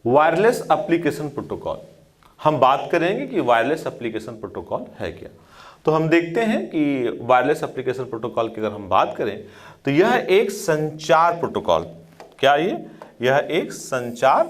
Wireless application protocol. हम बात करेंगे कि वायरलेस एप्लीकेशन प्रोटोकॉल है क्या। तो हम देखते हैं कि वायरलेस एप्लीकेशन प्रोटोकॉल की अगर हम बात करें तो यह एक संचार प्रोटोकॉल, क्या यह एक संचार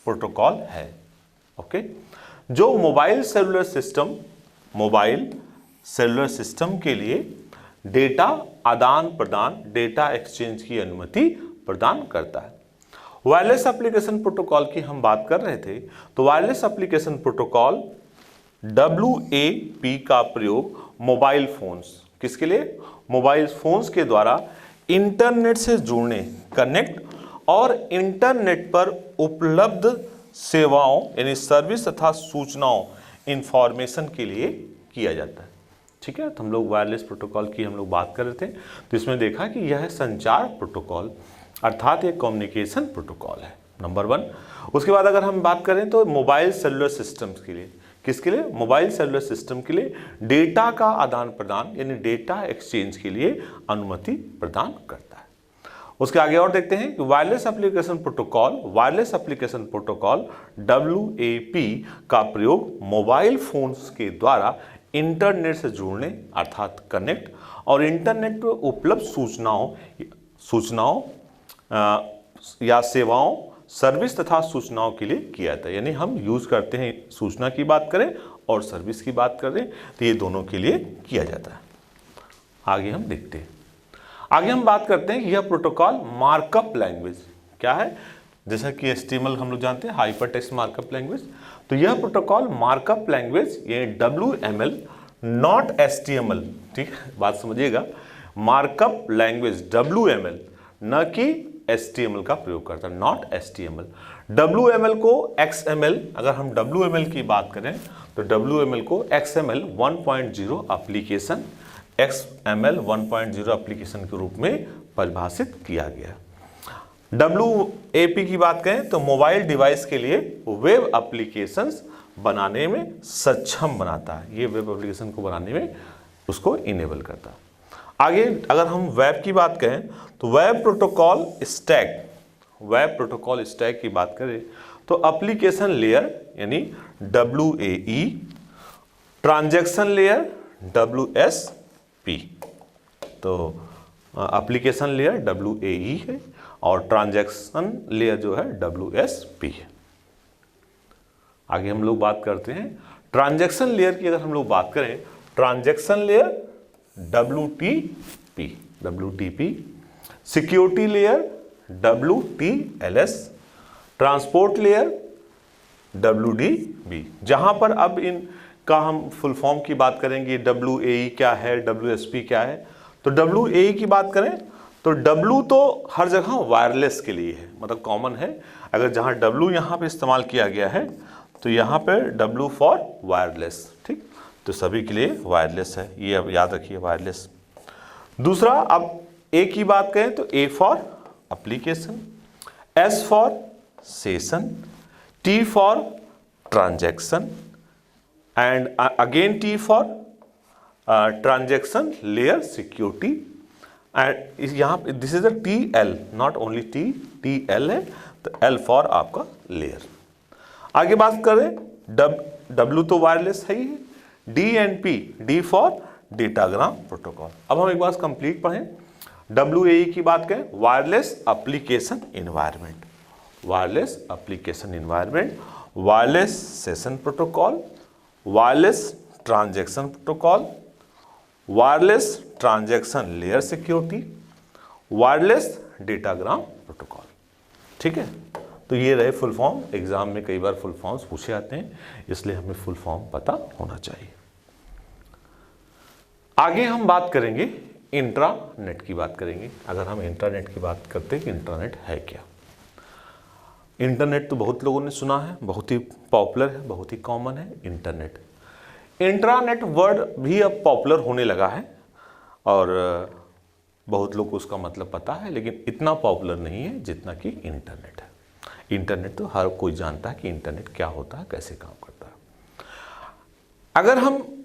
प्रोटोकॉल है। ओके, जो मोबाइल सेलुलर सिस्टम के लिए डेटा आदान प्रदान, डेटा एक्सचेंज की अनुमति प्रदान करता है। वायरलेस एप्लीकेशन प्रोटोकॉल की हम बात कर रहे थे, तो वायरलेस एप्लीकेशन प्रोटोकॉल WAP का प्रयोग मोबाइल फोन्स, किसके लिए? मोबाइल फोन्स के द्वारा इंटरनेट से जुड़ने, कनेक्ट और इंटरनेट पर उपलब्ध सेवाओं यानी सर्विस तथा सूचनाओं, इंफॉर्मेशन के लिए किया जाता है। ठीक है, तो हम लोग वायरलेस प्रोटोकॉल की हम लोग बात कर रहे थे, तो इसमें देखा कि यह संचार प्रोटोकॉल अर्थात एक कम्युनिकेशन प्रोटोकॉल है, नंबर 1। उसके बाद अगर हम बात करें तो मोबाइल सेलुलर सिस्टम्स के लिए, किसके लिए? मोबाइल सेलुलर सिस्टम के लिए डेटा का आदान प्रदान यानी डेटा एक्सचेंज के लिए अनुमति प्रदान करता है। उसके आगे और देखते हैं कि वायरलेस एप्लीकेशन प्रोटोकॉल WAP का प्रयोग मोबाइल फोन्स के द्वारा इंटरनेट से जुड़ने अर्थात कनेक्ट और इंटरनेट पर उपलब्ध सूचनाओं या सेवाओं, सर्विस तथा सूचनाओं के लिए किया जाता है। यानी हम यूज करते हैं, सूचना की बात करें और सर्विस की बात करें तो ये दोनों के लिए किया जाता है। आगे हम देखते हैं, आगे हम बात करते हैं कि यह प्रोटोकॉल मार्कअप लैंग्वेज क्या है। जैसा कि HTML हम लोग जानते हैं, हाइपर टेक्स्ट मार्कअप लैंग्वेज, तो यह प्रोटोकॉल मार्कअप लैंग्वेज ये WML नॉट HTML, ठीक है, बात समझिएगा, मार्कअप लैंग्वेज WML न कि HTML का प्रयोग करता है, नॉट HTML। WML को XML, अगर हम WML की बात करें तो WML को XML 1.0 एप्लीकेशन, XML 1.0 एप्लीकेशन के रूप में परिभाषित किया गया। WAP की बात करें तो मोबाइल डिवाइस के लिए वेब एप्लीकेशंस बनाने में सक्षम बनाता है, ये वेब एप्लीकेशन को बनाने में उसको इनेबल करता है। आगे अगर हम वेब की बात करें तो वेब प्रोटोकॉल स्टैक की बात करें तो एप्लीकेशन लेयर यानी WAE, ट्रांजैक्शन लेयर WSP, तो एप्लीकेशन लेयर WAE है और ट्रांजैक्शन लेयर जो है WSP है। आगे हम लोग बात करते हैं ट्रांजैक्शन लेयर की। अगर हम लोग बात करें transaction layer WTP, security layer WTLS, transport layer WDB। जहां पर अब इनका हम फुल फॉर्म की बात करेंगे, WAE क्या है, WSP क्या है। तो WAE की बात करें तो W तो हर जगह वायरलेस के लिए है, मतलब कॉमन है। अगर जहां W यहां पे इस्तेमाल किया गया है तो यहां पे W फॉर वायरलेस, ठीक, तो सभी के लिए वायरलेस है, ये अब याद रखिए, वायरलेस। दूसरा, अब A की बात करें तो A for application, S for session, T for transaction and again T for transaction layer security and यहाँ पे this is a TL, not only TL है, तो L फॉर आपका लेयर। आगे बात करें W तो वायरलेस है ही है, D and P, D for datagram protocol. अब हम एक बार कंप्लीट पढ़ें। WAE की बात करें wireless application environment, wireless session protocol, wireless transaction protocol, wireless transaction layer security, wireless datagram protocol. ठीक है, तो ये रहे फुल फॉर्म। एग्जाम में कई बार फुल फॉर्म्स पूछे आते हैं, इसलिए हमें फुल फॉर्म पता होना चाहिए। आगे हम बात करेंगे इंट्रानेट की बात करेंगे। अगर हम इंटरनेट की बात करते हैं कि इंटरनेट है क्या। इंटरनेट तो बहुत लोगों ने सुना है, बहुत ही पॉपुलर है, बहुत ही कॉमन है इंटरनेट। इंट्रानेट वर्ड भी अब पॉपुलर होने लगा है और बहुत लोग को उसका मतलब पता है, लेकिन इतना पॉपुलर नहीं है जितना कि इंटरनेट है। इंटरनेट तो हर कोई जानता है कि इंटरनेट क्या होता है, कैसे काम करता है। अगर हम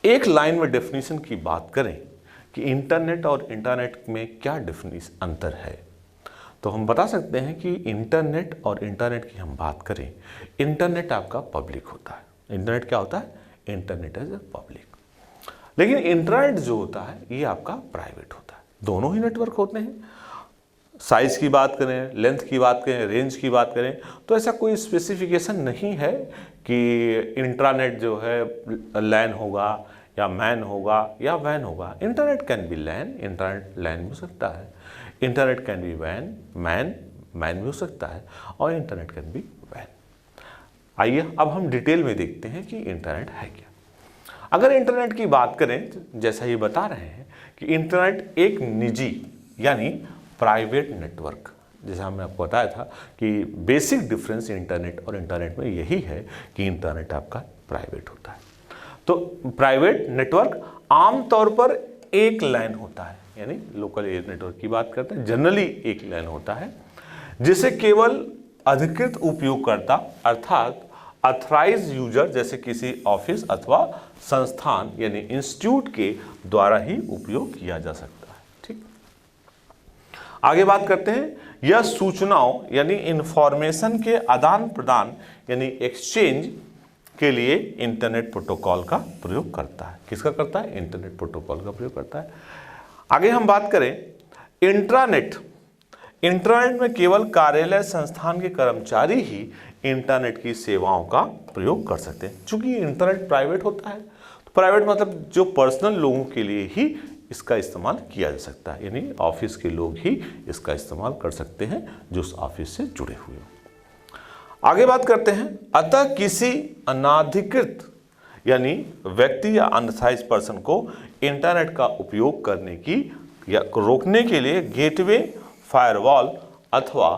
एक लाइन में डेफिनेशन की बात करें कि इंटरनेट और इंटरनेट में क्या अंतर है, तो हम बता सकते हैं कि इंटरनेट और इंटरनेट की हम बात करें, इंटरनेट आपका पब्लिक होता है। इंटरनेट क्या होता है? Internet is public. लेकिन इंटरनेट जो होता है ये आपका प्राइवेट होता है। दोनों ही नेटवर्क होते हैं। साइज की बात करें, लेंथ की बात करें, रेंज की बात करें, तो ऐसा कोई स्पेसिफिकेशन नहीं है कि इंट्रानेट जो है लैन होगा या मैन होगा या वैन होगा। Internet can be LAN, internet LAN भी हो सकता है। इंटरनेट कैन बी वैन, मैन भी हो सकता है, और इंटरनेट कैन बी वैन। आइए अब हम डिटेल में देखते हैं कि इंटरनेट है क्या। अगर इंटरनेट की बात करें, जैसा ये बता रहे हैं कि इंटरनेट एक निजी यानी प्राइवेट नेटवर्क, जैसा हमने आपको बताया था कि बेसिक डिफरेंस इंटरनेट और इंटरनेट में यही है कि इंटरनेट आपका प्राइवेट होता है। तो प्राइवेट नेटवर्क आमतौर पर एक लाइन होता है, यानी लोकल एरिया नेटवर्क की बात करते हैं, जनरली एक लाइन होता है, जिसे केवल अधिकृत उपयोगकर्ता अर्थात अथराइज यूजर जैसे किसी ऑफिस अथवा संस्थान यानी इंस्टीट्यूट के द्वारा ही उपयोग किया जा सकता है। ठीक, आगे बात करते हैं। यह सूचनाओं यानी इंफॉर्मेशन के आदान प्रदान यानी एक्सचेंज के लिए इंटरनेट प्रोटोकॉल का प्रयोग करता है। किसका करता है? इंटरनेट प्रोटोकॉल का प्रयोग करता है। आगे हम बात करें इंट्रानेट। इंटरनेट में केवल कार्यालय संस्थान के कर्मचारी ही इंटरनेट की सेवाओं का प्रयोग कर सकते हैं। चूंकि इंटरनेट प्राइवेट होता है, तो प्राइवेट मतलब जो पर्सनल लोगों के लिए ही इसका इस्तेमाल किया जा सकता है, यानी ऑफिस के लोग ही इसका इस्तेमाल कर सकते हैं जो उस ऑफिस से जुड़े हुए हैं। आगे बात करते हैं। अतः किसी अनाधिकृत यानी व्यक्ति या अनऑथराइज्ड पर्सन को इंटरनेट का उपयोग करने की या रोकने के लिए गेटवे, फायरवॉल अथवा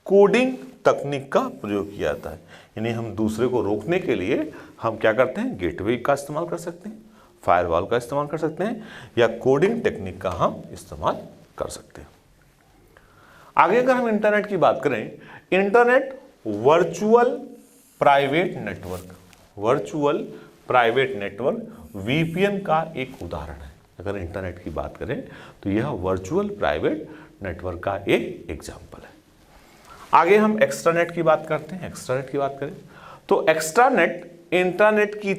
कोडिंग तकनीक का प्रयोग किया जाता है। यानी हम दूसरे को रोकने के लिए हम क्या करते हैं? गेटवे का इस्तेमाल कर सकते हैं, फायरवॉल का इस्तेमाल कर सकते हैं, या कोडिंग टेक्निक का हम इस्तेमाल कर सकते हैं। आगे अगर हम इंटरनेट की बात करें, internet virtual private network, virtual private network VPN का एक उदाहरण है। अगर इंटरनेट की बात करें तो यह वर्चुअल प्राइवेट नेटवर्क का एक एग्जाम्पल है। आगे हम एक्स्ट्रानेट की बात करते हैं। एक्स्ट्रानेट की बात करें तो एक्स्ट्रानेट इंटरनेट की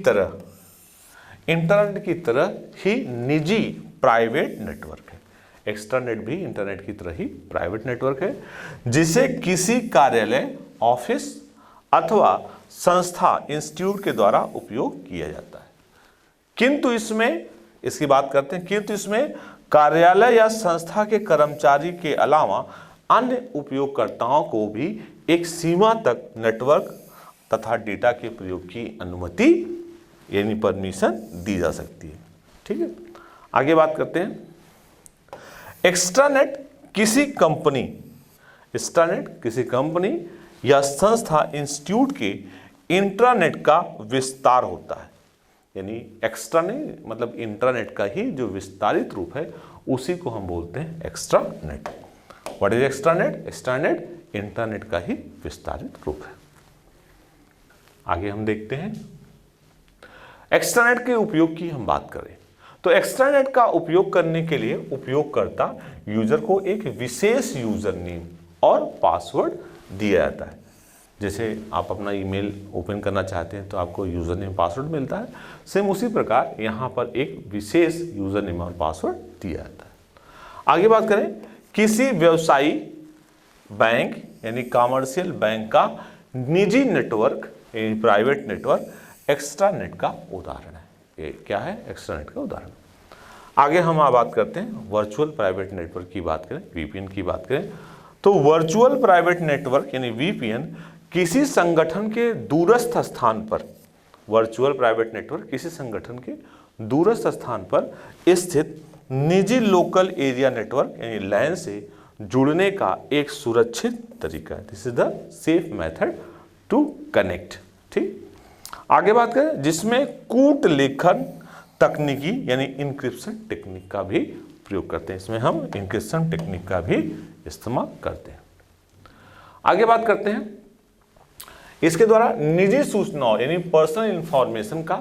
तरह ही निजी प्राइवेट नेटवर्क है। एक्स्ट्रानेट भी इंटरनेट की तरह ही प्राइवेट नेटवर्क है, जिसे किसी कार्यालय, ऑफिस अथवा संस्था, इंस्टीट्यूट के द्वारा उपयोग किया जाता है। किंतु इसमें, इसकी बात करते हैं, किंतु इसमें कार्यालय या संस्था के कर्मचारी के अलावा अन्य उपयोगकर्ताओं को भी एक सीमा तक नेटवर्क तथा डेटा के प्रयोग की अनुमति यानी परमिशन दी जा सकती है। ठीक है, आगे बात करते हैं। एक्स्ट्रानेट किसी कंपनी या संस्था, इंस्टीट्यूट के इंट्रानेट का विस्तार होता है। यानी एक्स्ट्रानेट मतलब इंट्रानेट का ही जो विस्तारित रूप है उसी को हम बोलते हैं extranet. What is extranet? Extranet internet का ही विस्तारित रूप है। आगे हम देखते हैं एक्स्ट्रानेट के उपयोग की हम बात करें तो एक्स्ट्रानेट का उपयोग करने के लिए उपयोगकर्ता यूजर को एक विशेष यूजर नेम और पासवर्ड दिया जाता है। जैसे आप अपना ईमेल ओपन करना चाहते हैं तो आपको यूजर नेम पासवर्ड मिलता है, सेम उसी प्रकार यहाँ पर एक विशेष यूजर नेम और पासवर्ड दिया जाता है। आगे बात करें, किसी व्यवसायी, बैंक यानी कॉमर्शियल बैंक का निजी नेटवर्क यानी प्राइवेट नेटवर्क एक्स्ट्रानेट का उदाहरण है। ये क्या है? एक्स्ट्रानेट का उदाहरण। आगे हम बात करते हैं वर्चुअल प्राइवेट नेटवर्क की बात करें, वीपीएन की बात करें तो वर्चुअल प्राइवेट नेटवर्क यानी वीपीएन किसी संगठन के दूरस्थ स्थान पर, वर्चुअल प्राइवेट नेटवर्क किसी संगठन के दूरस्थ स्थान पर स्थित निजी लोकल एरिया नेटवर्क यानी लैन से जुड़ने का एक सुरक्षित तरीका है। This is the safe method to connect. ठीक, आगे बात करें जिसमें कूट लेखन तकनीकी यानी इंक्रिप्शन टेक्निक का भी प्रयोग करते हैं। इसमें हम इंक्रिप्शन टेक्निक का भी इस्तेमाल करते हैं। आगे बात करते हैं इसके द्वारा निजी सूचनाओं यानी पर्सनल इंफॉर्मेशन का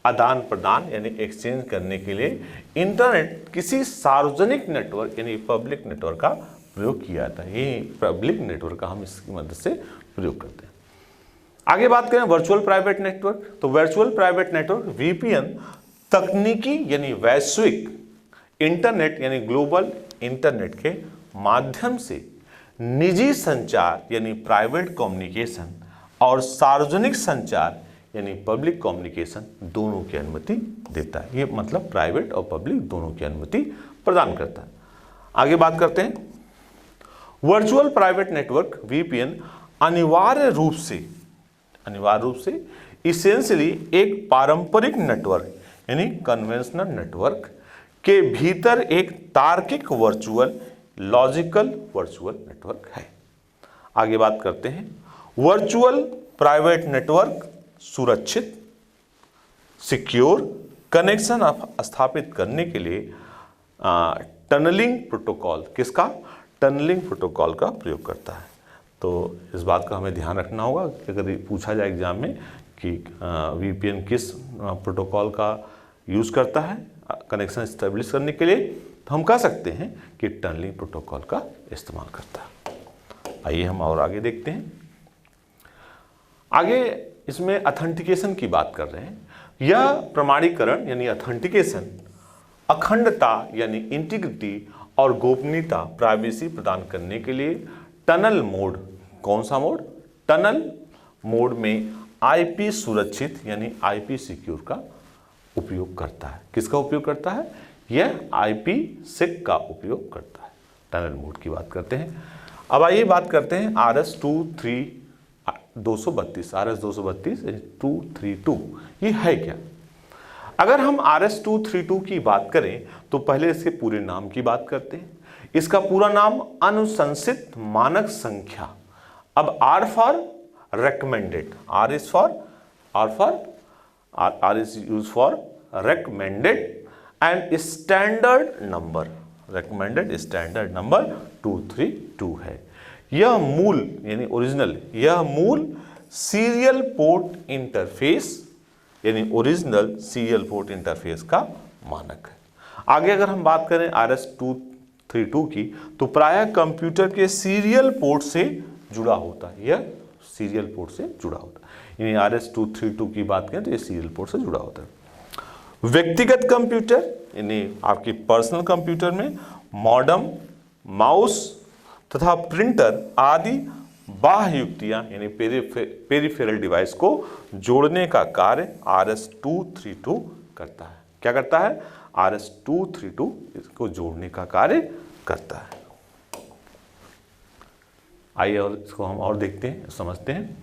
आदान प्रदान यानी एक्सचेंज करने के लिए इंटरनेट किसी सार्वजनिक नेटवर्क यानी पब्लिक नेटवर्क का प्रयोग किया जाता है। ये पब्लिक नेटवर्क का हम इसकी मदद से प्रयोग करते हैं। आगे बात करें वर्चुअल प्राइवेट नेटवर्क, तो वर्चुअल प्राइवेट नेटवर्क वीपीएन तकनीकी यानी वैश्विक इंटरनेट यानी ग्लोबल इंटरनेट के माध्यम से निजी संचार यानी प्राइवेट कम्युनिकेशन और सार्वजनिक संचार यानी पब्लिक कम्युनिकेशन दोनों की अनुमति देता है। ये मतलब प्राइवेट और पब्लिक दोनों की अनुमति प्रदान करता है। आगे बात करते हैं वर्चुअल प्राइवेट नेटवर्क वीपीएन अनिवार्य रूप से इसेंशियली एक पारंपरिक नेटवर्क यानी कन्वेंशनल नेटवर्क के भीतर एक तार्किक लॉजिकल वर्चुअल नेटवर्क है। आगे बात करते हैं वर्चुअल प्राइवेट नेटवर्क सुरक्षित सिक्योर कनेक्शन स्थापित करने के लिए टनलिंग प्रोटोकॉल टनलिंग प्रोटोकॉल का प्रयोग करता है। तो इस बात का हमें ध्यान रखना होगा कि अगर पूछा जाए एग्जाम में कि वीपीएन किस प्रोटोकॉल का यूज़ करता है कनेक्शन इस्टेब्लिश करने के लिए, तो हम कह सकते हैं कि टनलिंग प्रोटोकॉल का इस्तेमाल करता है। आइए हम और आगे देखते हैं। आगे इसमें अथेंटिकेशन की बात कर रहे हैं। यह प्रमाणीकरण यानी अथेंटिकेशन अखंडता यानी इंटीग्रिटी और गोपनीयता प्राइवेसी प्रदान करने के लिए टनल मोड, कौन सा मोड? टनल मोड में आईपी सुरक्षित यानी आईपी सिक्योर का उपयोग करता है। किसका उपयोग करता है? यह आईपी सिक का उपयोग करता है। टनल मोड की बात करते हैं। अब आइए बात करते हैं RS-232 232 ये है क्या? अगर हम RS-232 की बात करें तो पहले इसके पूरे नाम की बात करते हैं। इसका पूरा नाम अनुशंसित मानक संख्या। अब R for recommended, R is used for recommended and standard number, recommended standard number 232 है। यह मूल यानी ओरिजिनल, यह मूल सीरियल पोर्ट इंटरफेस यानी ओरिजिनल सीरियल पोर्ट इंटरफेस का मानक है। आगे अगर हम बात करें RS-232 की तो प्रायः कंप्यूटर के सीरियल पोर्ट से जुड़ा होता है। यह सीरियल पोर्ट से जुड़ा होता है, यानी RS-232 की बात करें तो ये सीरियल पोर्ट से जुड़ा होता है। व्यक्तिगत कंप्यूटर यानी आपकी पर्सनल कंप्यूटर में मॉडेम, माउस तथा प्रिंटर आदि बाह्य युक्तियां यानी पेरिफेरल डिवाइस को जोड़ने का कार्य RS-232 करता है। क्या करता है? RS-232 इसको जोड़ने का कार्य करता है। आइए और इसको हम और देखते हैं, समझते हैं।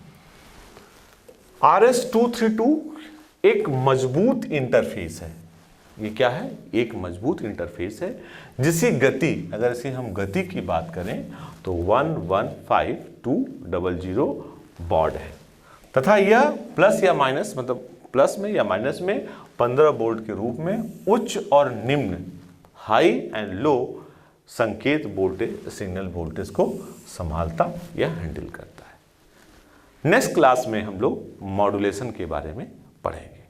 RS-232 एक मजबूत इंटरफेस है। ये क्या है? एक मजबूत इंटरफेस है जिसकी गति, अगर इसकी हम गति की बात करें तो 115200 बॉड है तथा यह प्लस या माइनस, मतलब प्लस में या माइनस में 15 वोल्ट के रूप में उच्च और निम्न हाई एंड लो संकेत वोल्टेज सिग्नल वोल्टेज को संभालता या हैंडल करता है। नेक्स्ट क्लास में हम लोग मॉड्यूलेशन के बारे में पढ़ेंगे।